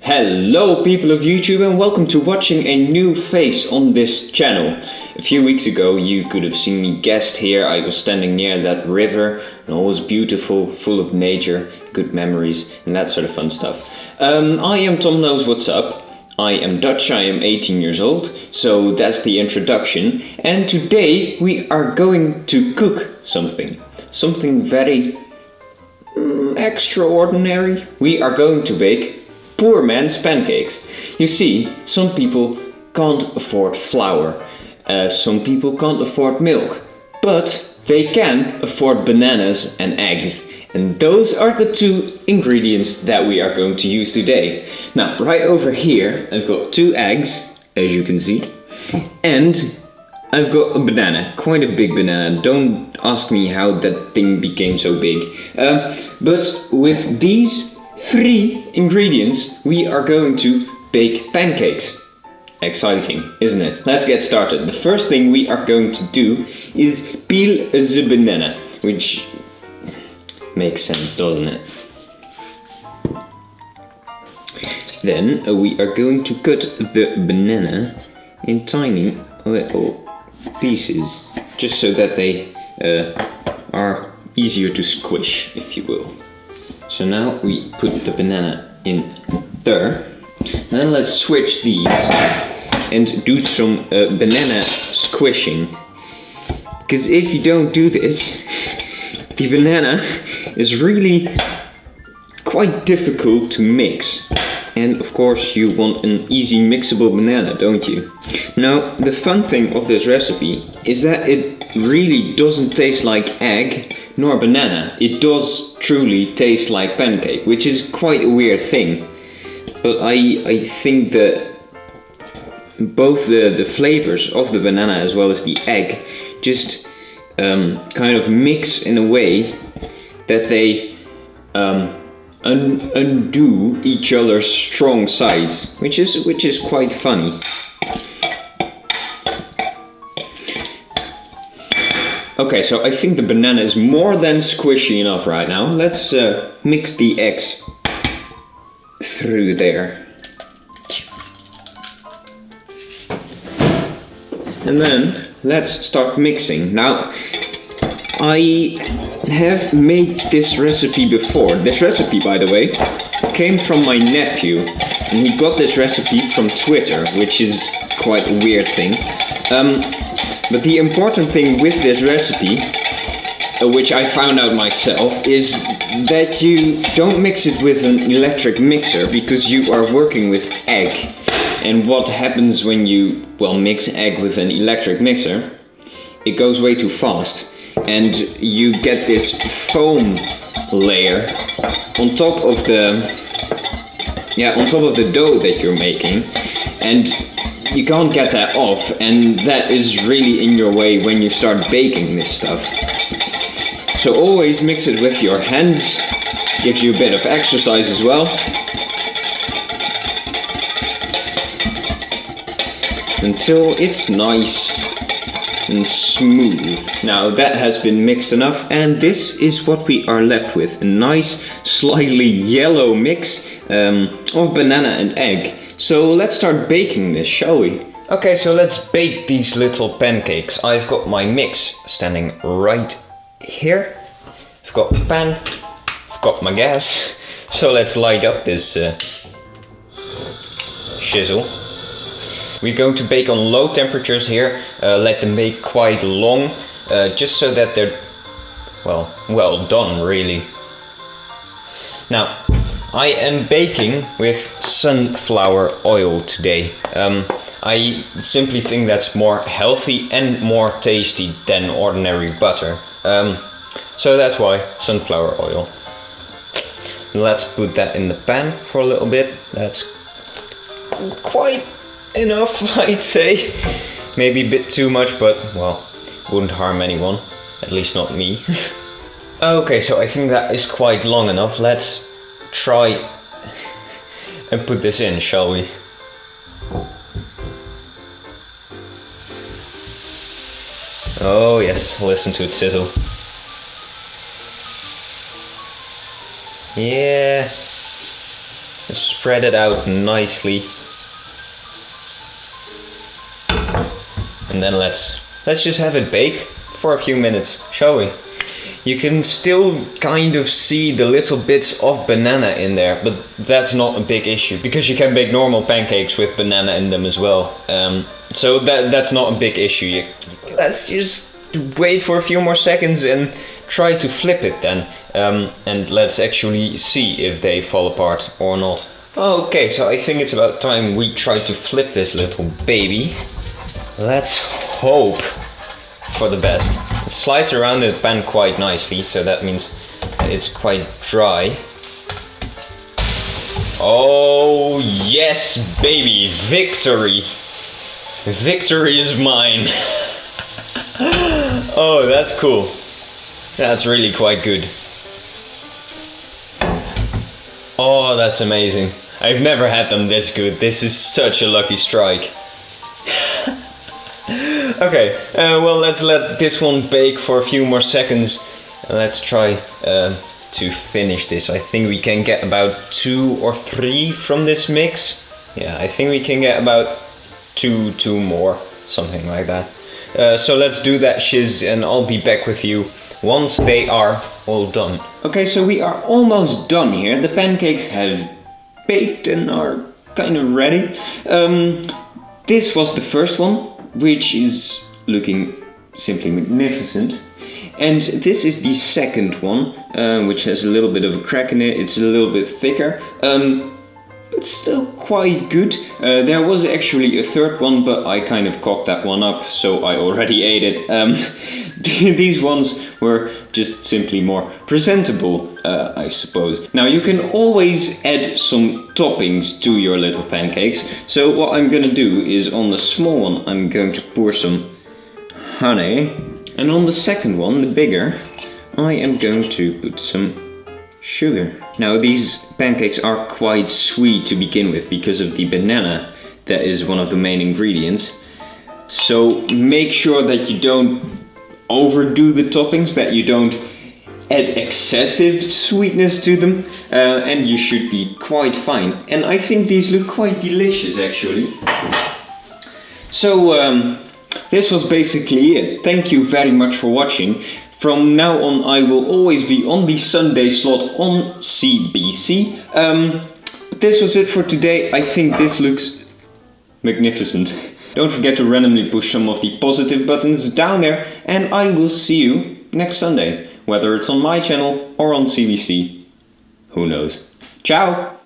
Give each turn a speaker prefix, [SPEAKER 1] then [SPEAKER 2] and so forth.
[SPEAKER 1] Hello people of YouTube and welcome to watching a new face on this channel. A few weeks ago you could have seen me guest here. I was standing near that river and all was beautiful, full of nature, good memories and that sort of fun stuff. I am Tom Knows What's Up. I am Dutch, I am 18 years old, so that's the introduction. And today we are going to cook something. Something very extraordinary. We are going to bake poor man's pancakes. You see, some people can't afford flour, some people can't afford milk, but they can afford bananas and eggs. And those are the two ingredients that we are going to use today. Now, right over here, I've got 2 eggs, as you can see, and I've got a banana, quite a big banana. Don't ask me how that thing became so big. But with these 3 ingredients, we are going to bake pancakes. Exciting, isn't it? Let's get started. The first thing we are going to do is peel the banana, which makes sense, doesn't it? Then we are going to cut the banana in tiny little pieces, just so that they are easier to squish, if you will. So now we put the banana in there. Then let's switch these and do some banana squishing. Because if you don't do this, the banana is really quite difficult to mix. And of course you want an easy mixable banana, don't you? Now, the fun thing of this recipe is that it really doesn't taste like egg nor banana. It does truly taste like pancake, which is quite a weird thing. But I think that both the flavors of the banana as well as the egg just kind of mix in a way that they undo each other's strong sides, which is quite funny. Okay, so I think the banana is more than squishy enough right now. Let's mix the eggs through there. And then let's start mixing. Now, I have made this recipe before. This recipe, by the way, came from my nephew. And he got this recipe from Twitter, which is quite a weird thing. But the important thing with this recipe, which I found out myself, is that you don't mix it with an electric mixer because you are working with egg. And what happens when you, mix egg with an electric mixer? It goes way too fast. And you get this foam layer on top of the dough that you're making, and you can't get that off, and that is really in your way when you start baking this stuff. So always mix it with your hands, gives you a bit of exercise as well. Until it's nice and smooth. Now that has been mixed enough, and this is what we are left with. A nice, slightly yellow mix of banana and egg. So let's start baking this, shall we? Okay, so let's bake these little pancakes. I've got my mix standing right here. I've got the pan, I've got my gas. So let's light up this shizzle. We're going to bake on low temperatures here, let them bake quite long, just so that they're, well done really. Now, I am baking with sunflower oil today. I simply think that's more healthy and more tasty than ordinary butter. So that's why sunflower oil. Let's put that in the pan for a little bit. That's quite enough, I'd say. Maybe a bit too much, but wouldn't harm anyone, at least not me. Okay, so I think that is quite long enough. Let's try and put this in, shall we? Oh yes, listen to it sizzle. Yeah, Spread it out nicely. And then let's just have it bake for a few minutes, shall we? You can still kind of see the little bits of banana in there, but that's not a big issue because you can bake normal pancakes with banana in them as well. So that's not a big issue. Let's just wait for a few more seconds and try to flip it then. And let's actually see if they fall apart or not. Okay, so I think it's about time we try to flip this little baby. Let's hope for the best. It slides around the pan quite nicely, so that means it's quite dry. Oh yes, baby, victory! Victory is mine. Oh, that's cool. That's really quite good. Oh, that's amazing. I've never had them this good. This is such a lucky strike. Okay, well, let's let this one bake for a few more seconds. Let's try to finish this. I think we can get about 2 or 3 from this mix. Yeah, I think we can get about two more, something like that. So let's do that shiz, and I'll be back with you once they are all done. Okay, so we are almost done here. The pancakes have baked and are kind of ready. This was the first one, which is looking simply magnificent. And this is the second one, which has a little bit of a crack in it. It's a little bit thicker, but still quite good. There was actually a third one, but I kind of cocked that one up, so I already ate it. These ones were just simply more presentable, I suppose. Now you can always add some toppings to your little pancakes. So what I'm gonna do is on the small one, I'm going to pour some honey. And on the second one, the bigger, I am going to put some sugar. Now these pancakes are quite sweet to begin with because of the banana that is one of the main ingredients. So make sure that you don't overdo the toppings, that you don't add excessive sweetness to them, and you should be quite fine. And I think these look quite delicious actually. So this was basically it. Thank you very much for watching. From now on I will always be on the Sunday slot on CBC. But this was it for today. I think this looks magnificent. Don't forget to randomly push some of the positive buttons down there, and I will see you next Sunday, whether it's on my channel or on CBC. Who knows? Ciao!